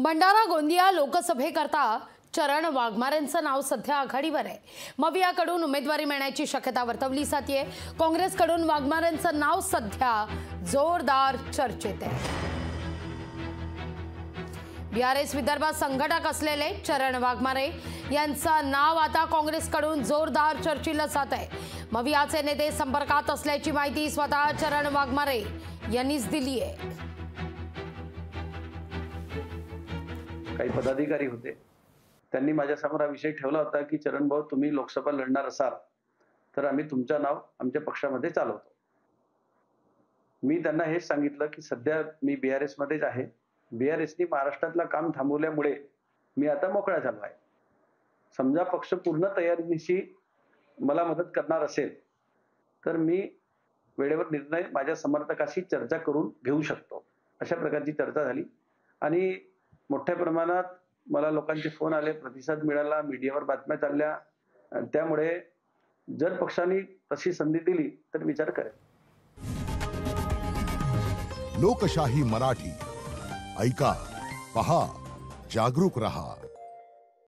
भंडारा गोंदिया लोकसभेकरता चरण वाघमारेंचं नाव सध्या आघाडीवर आहे। मवियाकडून उमेदवारी मिळण्याची शक्यता वर्तवली जाते। काँग्रेसकडून वाघमारेंचं नाव सध्या जोरदार चर्चेत आहे। बीआरएस विदर्भात संघटक असलेले चरण वाघमारे यांचं नाव आता काँग्रेसकडून जोरदार चर्चिलं जात आहे। मवियाचे नेते संपर्कात असल्याची माहिती स्वतः चरण वाघमारे यांनीच दिली आहे। काही पदाधिकारी होते, त्यांनी माझ्यासमोर हा विषय ठेवला होता की चरण भाऊ, तुम्ही लोकसभा लढणार असाल तर आम्ही तुमचं नाव आमच्या पक्षामध्ये चालवतो। मी त्यांना हेच सांगितलं की सध्या मी बीआरएस मध्येच आहे। बीआरएसनी महाराष्ट्रातलं काम थांबवल्यामुळे मी आता मोकळा झालो आहे। समजा पक्ष पूर्ण तयारीनिशी मला मदत करणार असेल तर मी वेळेवर निर्णय माझ्या समर्थकाशी चर्चा करून घेऊ शकतो। अशा प्रकारची चर्चा झाली आणि मोठ्या प्रमाणात मला लोकांचे फोन आले, प्रतिसाद मिळाला, मीडियावर बातम्या चालल्या। त्यामुळे जर पक्षाने तशी संधी दिली तर विचार करेल। लोकशाही मराठी ऐका, पहा, जागरूक रहा।